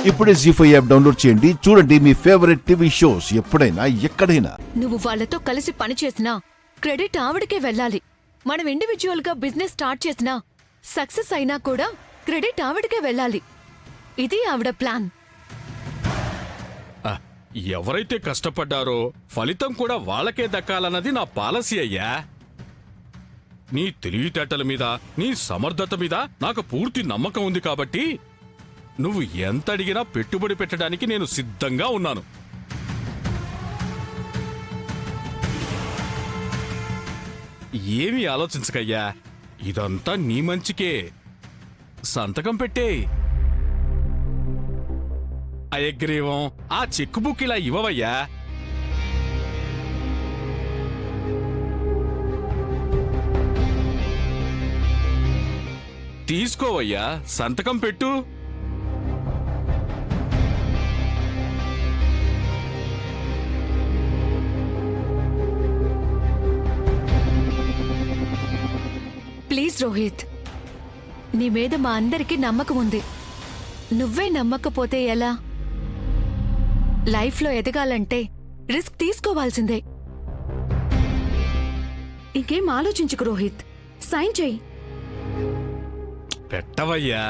ఇప్పుడే జీ5 app download చేయండి. చూడండి మీ ఫేవరెట్ టీవీ షోస్ ఎప్పుడైనా ఎక్కడైనా. నువ్వు వాళ్ళతో కలిసి పనిచేసినా క్రెడిట్ ఆవిడకే వెళ్ళాలి. మనం ఇండివిజువల్ గా బిజినెస్ స్టార్ట్ చేసినా సక్సెస్ అయినా కూడా క్రెడిట్ ఆవిడకే వెళ్ళాలి. ఇది ఆవిడ ప్లాన్. ఎవరైతే కష్టపడ్డారో ఫలితం కూడా వాళ్ళకే దక్కాలన్నది నా పాలసీ అయ్యా. నీ తెలివితేటల మీద, నీ సమర్థత మీద నాకు పూర్తి నమ్మకం ఉంది కాబట్టి నువ్వు ఎంత అడిగినా పెట్టుబడి పెట్టడానికి నేను సిద్ధంగా ఉన్నాను. ఏమీ ఆలోచించకయ్యా, ఇదంతా నీ మంచికే. సంతకం పెట్టే. అయగ్రీవం ఆ చెక్ బుక్ ఇలా ఇవ్వవయ్యా. తీసుకోవయ్యా, సంతకం పెట్టు. ప్లీజ్ రోహిత్, నీ మీద మా అందరికీ నమ్మకం ఉంది. నువ్వే నమ్మకపోతే ఎలా? లైఫ్లో ఎదగాలంటే రిస్క్ తీసుకోవాల్సిందే. ఇంకేం ఆలోచించుకు రోహిత్, సైన్ చెయ్యి. పెట్టవయ్యా.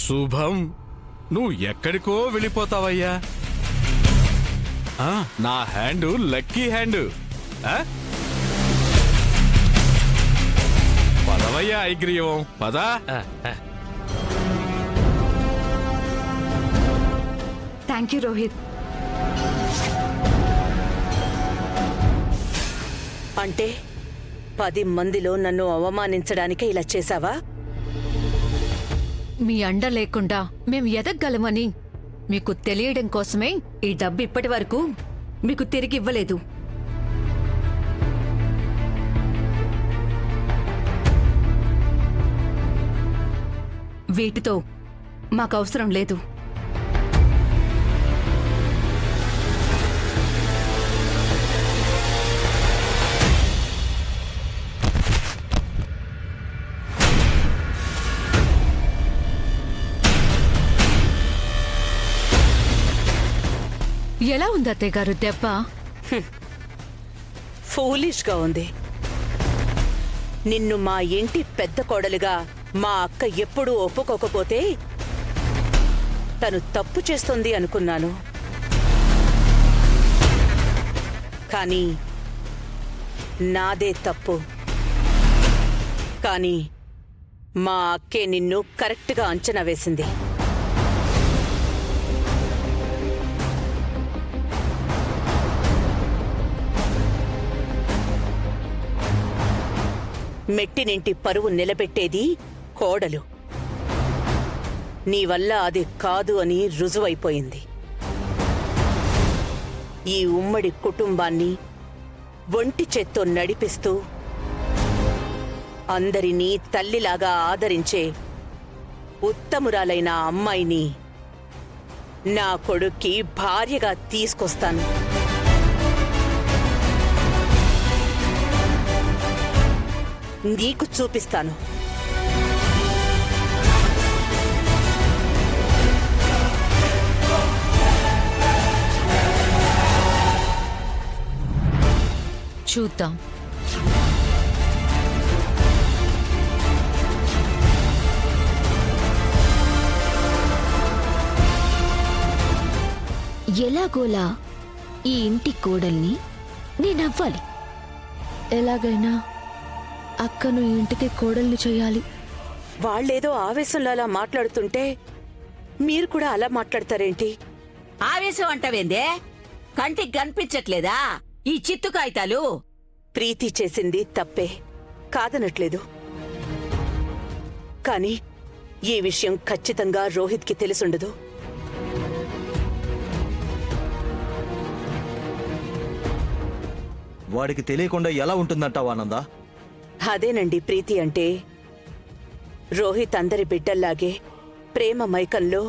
శుభం, నువ్వు ఎక్కడికో వెళ్ళిపోతావయ్యా. నా హ్యాండు లక్కీ హ్యాండు. పదవయ్యా ఐగ్రీవం, పదా. Thank you Rohit. అంటే 10 మందిలో నన్ను అవమానించడానికే ఇలా చేశావా? మీ అండ లేకుండా మేం ఎదగలమని మీకు తెలియడం కోసమే ఈ డబ్బు ఇప్పటి వరకు మీకు తిరిగి ఇవ్వలేదు. వీటితో మాకు అవసరం లేదు. ఎలా ఉంది అత్తయ్య గారు దెబ్బ? ఫూలిష్గా ఉంది. నిన్ను మా ఇంటి పెద్ద కోడలుగా మా అక్క ఎప్పుడూ ఒప్పుకోకపోతే తను తప్పు చేస్తుంది అనుకున్నాను. కానీ నాదే తప్పు. కానీ మా అక్కే నిన్ను కరెక్ట్గా అంచనా వేసింది. మెట్టినింటి పరువు నిలబెట్టేది కోడలు. నీ వల్ల అది కాదు అని రుజువైపోయింది. ఈ ఉమ్మడి కుటుంబాన్ని ఒంటి చేత్తో నడిపిస్తూ అందరినీ తల్లిలాగా ఆదరించే ఉత్తమురాలైన అమ్మాయిని నా కొడుక్కి భార్యగా తీసుకొస్తాను. నీకు చూపిస్తాను. చూద్దాం. ఎలాగోలా ఈ ఇంటి కోడల్ని నేనవ్వాలి. ఎలాగైనా అక్కను ఈ ఇంటికి కోడల్ని చెయ్యాలి. వాళ్ళేదో ఆవేశంలో అలా మాట్లాడుతుంటే మీరు కూడా అలా మాట్లాడతారేంటి? ఆవేశం అంటావేందే? కంటికి కనిపించట్లేదా ఈ చిత్తు కాగితాలు? ప్రీతి చేసింది తప్పే కాదనట్లేదు. కానీ ఈ విషయం ఖచ్చితంగా రోహిత్కి తెలిసుండదు. వాడికి తెలియకుండా ఎలా ఉంటుందంటావు ఆనందా? అదేనండి ప్రీతి అంటే. రోహిత్ అందరి బిడ్డల్లాగే ప్రేమ మైకంలో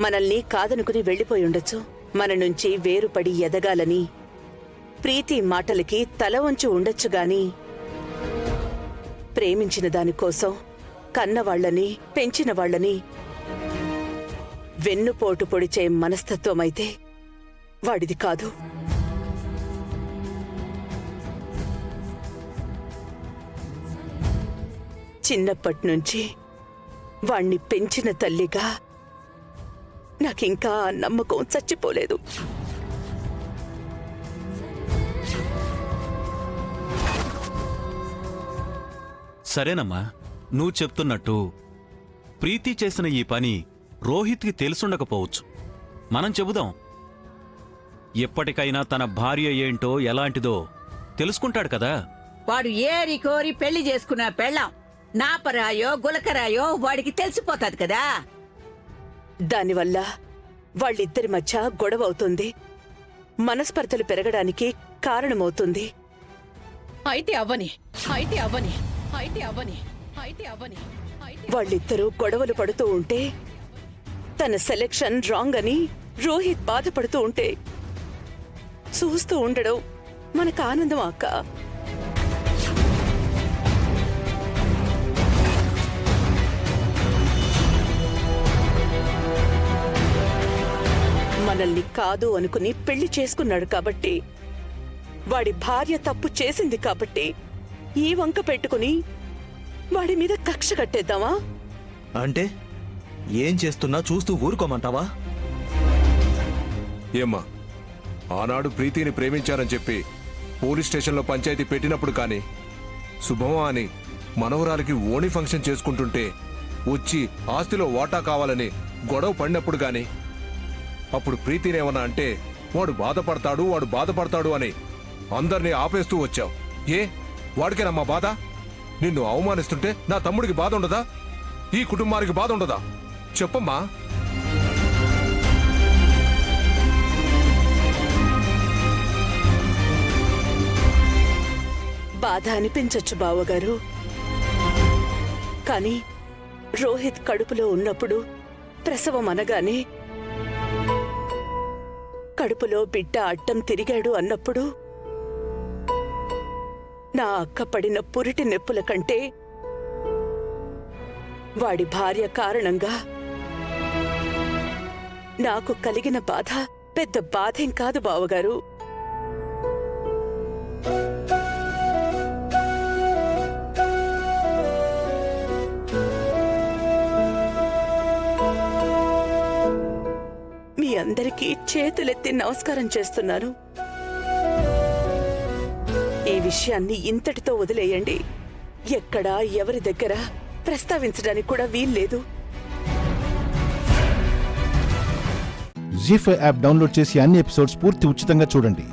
మనల్ని కాదనుకుని వెళ్ళిపోయి ఉండొచ్చు. మన నుంచి వేరుపడి ఎదగాలని ప్రీతి మాటలకి తల వంచి ఉండొచ్చు గాని ప్రేమించిన దానికోసం కన్నవాళ్లని పెంచిన వాళ్ళని వెన్నుపోటు పొడిచే మనస్తత్వమైతే వాడిది కాదు. చిన్నప్పట్నుంచి వాణ్ణి పెంచిన తల్లిగా నాకింకా ఆ నమ్మకం చచ్చిపోలేదు. సరేనమ్మా, నువ్వు చెప్తున్నట్టు ప్రీతి చేసిన ఈ పని రోహిత్కి తెలుసుండకపోవచ్చు. మనం చెబుదాం. ఎప్పటికైనా తన భార్య ఏంటో ఎలాంటిదో తెలుసుకుంటాడు కదా. వాడు ఏరి కోరి పెళ్లి చేసుకున్న పెళ్ళాం నాపరాయో గులకరాయో వాడికి తెలిసిపోతాది కదా. దానివల్ల వాళ్ళిద్దరి మధ్య గొడవ అవుతుంది, మనస్పర్ధలు పెరగడానికి కారణమవుతుంది. అయితే అవ్వని అయితే అవ్వని అయితే అవ్వని అయితే అవ్వని వాళ్ళిద్దరూ గొడవలు పడుతూ ఉంటే తన సెలెక్షన్ రాంగ్ అని రోహిత్ బాధపడుతూ ఉంటే చూస్తూ ఉండడం మనకు ఆనందం అక్క. మనల్ని కాదు అనుకుని పెళ్లి చేసుకున్నాడు కాబట్టి, వాడి భార్య తప్పు చేసింది కాబట్టి ఈ వంక పెట్టుకుని వాడి మీద కక్ష కట్టేద్దామా? అంటే ఏం చేస్తున్నా చూస్తూ ఊరుకోమంటావా? ఏమ్మా, ఆనాడు ప్రీతిని ప్రేమించానని చెప్పి పోలీస్ స్టేషన్లో పంచాయతీ పెట్టినప్పుడు కానీ, శుభమా అని మనవరాలికి ఓణి ఫంక్షన్ చేసుకుంటుంటే వచ్చి ఆస్తిలో వాటా కావాలని గొడవ పడినప్పుడు గాని, అప్పుడు ప్రీతినేమన్నా అంటే వాడు బాధపడతాడు అని అందరినీ ఆపేస్తూ వచ్చావు. ఏ వాడికేనమ్మా బాధ? నిన్ను అవమానిస్తుంటే నా తమ్ముడికి బాధ ఉండదా? ఈ కుటుంబానికి బాధ ఉండదా? చెప్పమ్మా. బాధ అనిపించచ్చు బావగారు, కానీ రోహిత్ కడుపులో ఉన్నప్పుడు ప్రసవం అనగానే కడుపులో బిడ్డ అడ్డం తిరిగాడు అన్నప్పుడు నా అక్క పడిన పురిటి నొప్పుల కంటే వాడి భార్య కారణంగా నాకు కలిగిన బాధ పెద్ద బాధేం కాదు బావగారు. మీ అందరికీ చేతులెత్తి నమస్కారం చేస్తున్నాను. ఈ విషయాన్ని ఇంతటితో వదిలేయండి. ఎక్కడా ఎవరి దగ్గర ప్రస్తావించడానికి కూడా వీల్లేదు. జీ5 యాప్ డౌన్లోడ్ చేసి అన్ని ఎపిసోడ్స్ పూర్తి ఉచితంగా చూడండి.